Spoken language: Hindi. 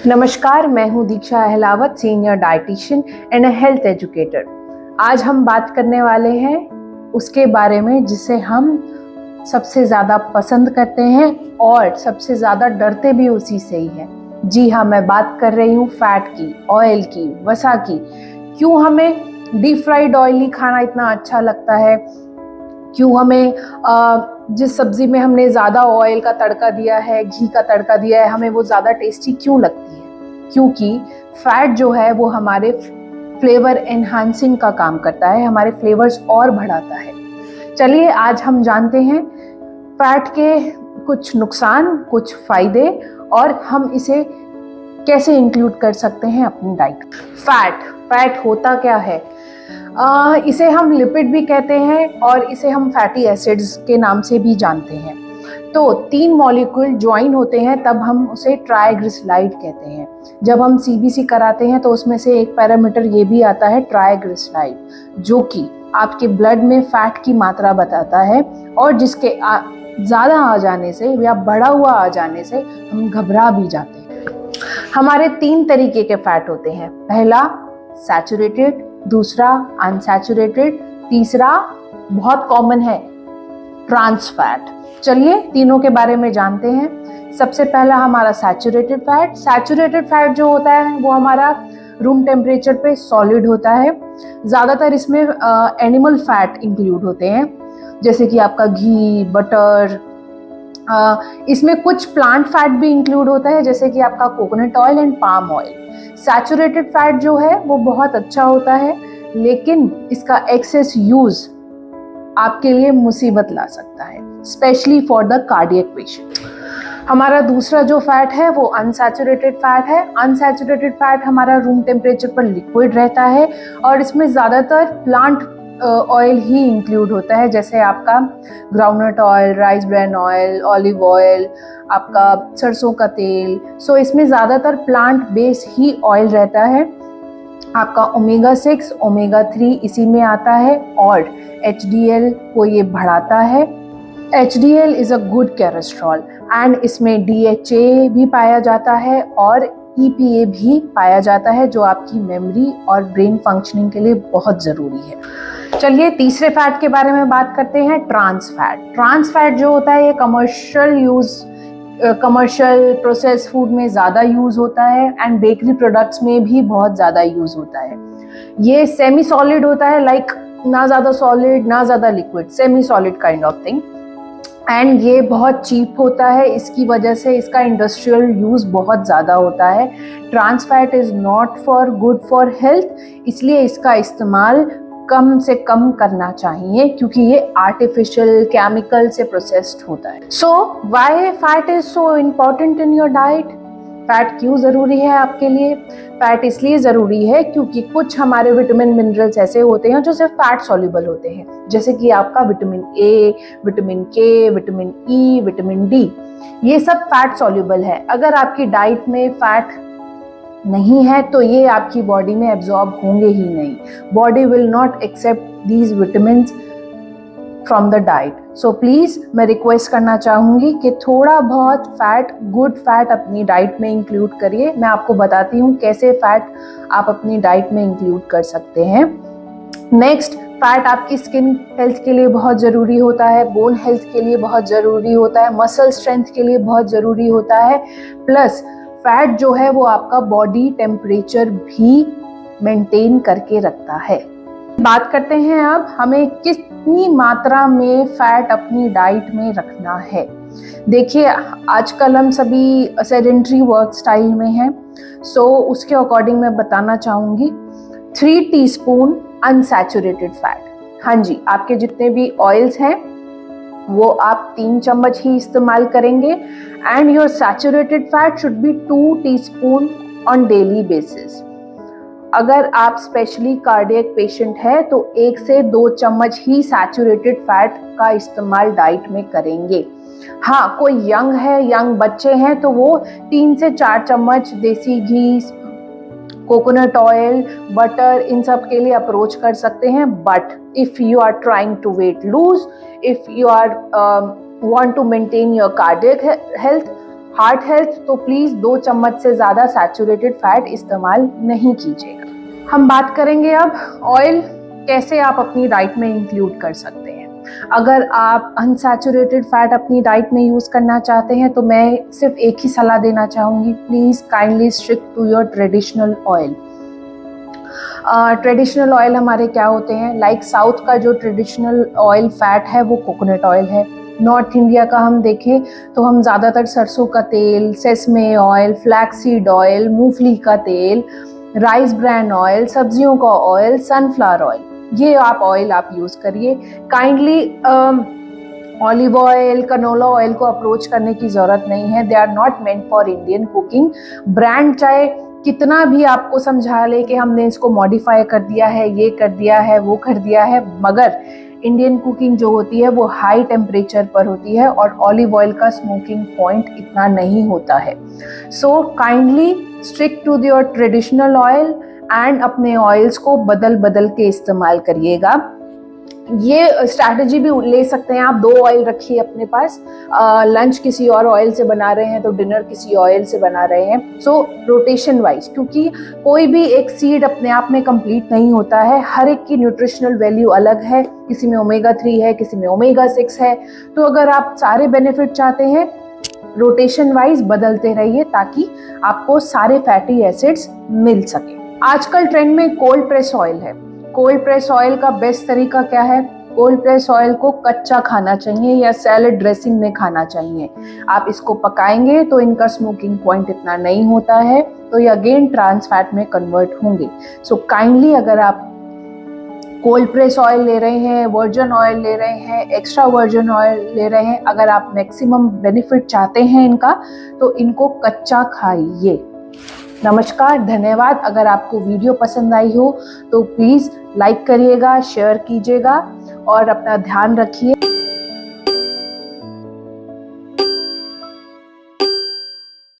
नमस्कार, मैं हूं Diksha Ahlawat, senior dietitian and health educator. आज हम बात करने वाले हैं उसके बारे में जिसे हम सबसे ज़्यादा पसंद करते हैं और सबसे ज़्यादा डरते भी उसी से ही है। जी हाँ, मैं बात कर रही हूँ फैट की, ऑयल की, वसा की। क्यों हमें डीप फ्राइड ऑयली खाना इतना अच्छा लगता है? क्यों हमें जिस सब्जी में हमने ज़्यादा ऑयल का तड़का दिया है, घी का तड़का दिया है, हमें वो ज़्यादा टेस्टी क्यों लगती है? क्योंकि फैट जो है वो हमारे फ्लेवर एनहांसिंग का काम करता है, हमारे फ्लेवर्स और बढ़ाता है। चलिए आज हम जानते हैं फैट के कुछ नुकसान, कुछ फायदे और हम इसे कैसे इंक्लूड कर सकते हैं अपनी डाइट। फैट होता क्या है? इसे हम लिपिड भी कहते हैं और इसे हम फैटी एसिड्स के नाम से भी जानते हैं। तो 3 मॉलिक्यूल ज्वाइन होते हैं तब हम उसे ट्राइग्लिसराइड कहते हैं। जब हम सीबीसी कराते हैं तो उसमें से एक पैरामीटर ये भी आता है ट्राइग्लिसराइड, जो कि आपके ब्लड में फैट की मात्रा बताता है और जिसके ज़्यादा आ जाने से या बढ़ा हुआ आ जाने से हम घबरा भी जाते हैं। हमारे 3 तरीके के फैट होते हैं। पहला सैचुरेटेड, दूसरा अनसैचुरेटेड, तीसरा बहुत कॉमन है ट्रांस फैट। चलिए तीनों के बारे में जानते हैं। सबसे पहला हमारा सैचुरेटेड फैट। सैचुरेटेड फैट जो होता है वो हमारा रूम टेम्परेचर पे सॉलिड होता है। ज़्यादातर इसमें एनिमल फैट इंक्लूड होते हैं, जैसे कि आपका घी, बटर। इसमें कुछ प्लांट फैट भी इंक्लूड होता है, जैसे कि आपका coconut oil and palm oil. Saturated fat जो है वो बहुत अच्छा होता है, लेकिन इसका एक्सेस यूज आपके लिए मुसीबत ला सकता है, specially for the cardiac patient. हमारा दूसरा जो फैट है वो अनसैचुरेटेड फैट है। अनसैचुरेटेड फैट हमारा रूम टेम्परेचर पर लिक्विड रहता है और इसमें ज़्यादातर प्लांट ऑयल ही इंक्लूड होता है, जैसे आपका groundnut oil, rice bran oil, olive oil, आपका सरसों का तेल। सो इसमें ज़्यादातर प्लांट बेस ही ऑयल रहता है। आपका ओमेगा 6, ओमेगा 3 इसी में आता है और HDL को ये बढ़ाता है। HDL is a good cholesterol and इसमें DHA भी पाया जाता है और EPA भी पाया जाता है, जो आपकी मेमोरी और ब्रेन फंक्शनिंग के लिए बहुत ज़रूरी है। चलिए तीसरे फैट के बारे में बात करते हैं, ट्रांस फैट। ट्रांस फैट जो होता है ये कमर्शियल प्रोसेस फूड में ज़्यादा यूज़ होता है एंड बेकरी प्रोडक्ट्स में भी बहुत ज़्यादा यूज़ होता है। ये सेमी सॉलिड होता है, लाइक ना ज़्यादा सॉलिड ना ज़्यादा liquid, semi solid kind of thing. And ये बहुत चीप होता है, इसकी वजह से इसका इंडस्ट्रियल यूज़ बहुत ज़्यादा होता है। Trans fat is not for good for health, इसलिए इसका इस्तेमाल कम से कम करना चाहिए क्योंकि ये आर्टिफिशियल केमिकल से प्रोसेस्ड होता है। So why fat is so important in your diet? Fat क्यों ज़रूरी है आपके लिए? फैट इसलिए ज़रूरी है क्योंकि कुछ हमारे विटामिन मिनरल्स ऐसे होते हैं जो सिर्फ फैट सॉल्युबल होते हैं, जैसे कि आपका विटामिन ए, विटामिन के, विटामिन ई, विटामिन डी। ये सब फैट सॉल्युबल है। अगर आपकी डाइट में फैट नहीं है तो ये आपकी बॉडी में एब्जॉर्ब होंगे ही नहीं। Body will not accept these vitamins from the diet. So please मैं रिक्वेस्ट करना चाहूँगी कि थोड़ा बहुत फैट, गुड फैट अपनी डाइट में इंक्लूड करिए। मैं आपको बताती हूँ कैसे फैट आप अपनी डाइट में इंक्लूड कर सकते हैं। नेक्स्ट, फैट आपकी स्किन हेल्थ के लिए बहुत ज़रूरी होता है, बोन हेल्थ के लिए बहुत ज़रूरी होता है, मसल स्ट्रेंथ के लिए बहुत ज़रूरी होता है। प्लस फैट जो है वो आपका बॉडी टेम्परेचर भी मेंटेन करके रखता है। बात करते हैं अब हमें कितनी मात्रा में फैट अपनी डाइट में रखना है। देखिए आजकल हम सभी सेडेंटरी वर्क स्टाइल में हैं, सो उसके अकॉर्डिंग मैं बताना चाहूँगी 3 टीस्पून अनसैचुरेटेड फैट। हाँ जी, आपके जितने भी ऑयल्स हैं वो आप 3 चम्मच ही इस्तेमाल करेंगे and your saturated fat should be 2 teaspoon on daily basis. अगर आप स्पेशली कार्डियक पेशेंट है तो 1 से 2 चम्मच ही सैचुरेटेड फैट का इस्तेमाल डाइट में करेंगे। हाँ, कोई यंग है, यंग बच्चे हैं तो वो 3 से 4 चम्मच देसी घी, कोकोनट ऑयल, बटर, इन सब के लिए अप्रोच कर सकते हैं। But if you are trying to weight lose, if you are want to maintain your cardiac health, heart health तो प्लीज़ 2 चम्मच से ज़्यादा सैचुरेटेड फैट इस्तेमाल नहीं कीजिएगा। हम बात करेंगे अब ऑयल कैसे आप अपनी डाइट में इंक्लूड कर सकते हैं। अगर आप अनसैचुरेटेड फैट अपनी डाइट में यूज़ करना चाहते हैं तो मैं सिर्फ एक ही सलाह देना चाहूँगी, please kindly stick to your traditional oil. Traditional oil हमारे क्या होते हैं, लाइक साउथ का जो ट्रेडिशनल ऑयल फैट है वो कोकोनट ऑयल है। नॉर्थ इंडिया का हम देखें तो हम ज़्यादातर सरसों का तेल, सेसमे ऑयल, फ्लैक्सीड ऑयल, मूंगफली का तेल, राइस ब्रान ऑयल, सब्जियों का ऑयल, सनफ्लावर ऑयल, ये ऑयल आप यूज़ करिए। Kindly olive oil, canola oil को अप्रोच करने की ज़रूरत नहीं है। They are not meant for Indian cooking. Brand चाहे कितना भी आपको समझा ले कि हमने इसको मॉडिफाई कर दिया है, ये कर दिया है, वो कर दिया है, मगर इंडियन कुकिंग जो होती है वो हाई टेम्परेचर पर होती है और ऑलिव ऑयल का स्मोकिंग पॉइंट इतना नहीं होता है। So kindly stick to your traditional oil and अपने ऑयल्स को बदल बदल के इस्तेमाल करिएगा। ये स्ट्रैटेजी भी ले सकते हैं आप, 2 ऑयल रखिए अपने पास। लंच किसी और ऑयल से बना रहे हैं तो डिनर किसी ऑयल से बना रहे हैं। सो रोटेशन वाइज, क्योंकि कोई भी एक सीड अपने आप में कंप्लीट नहीं होता है, हर एक की न्यूट्रिशनल वैल्यू अलग है, किसी में ओमेगा 3 है, किसी में ओमेगा 6 है। तो अगर आप सारे बेनिफिट चाहते हैं, रोटेशन वाइज बदलते रहिए ताकि आपको सारे फैटी एसिड्स मिल सके। आजकल ट्रेंड में कोल्ड प्रेस ऑयल है। कोल्ड प्रेस ऑयल का बेस्ट तरीका क्या है, कोल्ड प्रेस ऑयल को कच्चा खाना चाहिए या सैलेड ड्रेसिंग में खाना चाहिए। आप इसको पकाएंगे तो इनका स्मोकिंग पॉइंट इतना नहीं होता है, तो ये अगेन ट्रांस फैट में कन्वर्ट होंगे। सो काइंडली अगर आप कोल्ड प्रेस ऑयल ले रहे हैं, वर्जिन ऑयल ले रहे हैं, एक्स्ट्रा वर्जिन ऑयल ले रहे हैं, अगर आप मैक्सिमम बेनिफिट चाहते हैं इनका तो इनको कच्चा खाइए। नमस्कार, धन्यवाद। अगर आपको वीडियो पसंद आई हो तो प्लीज़ लाइक करिएगा, शेयर कीजिएगा और अपना ध्यान रखिए।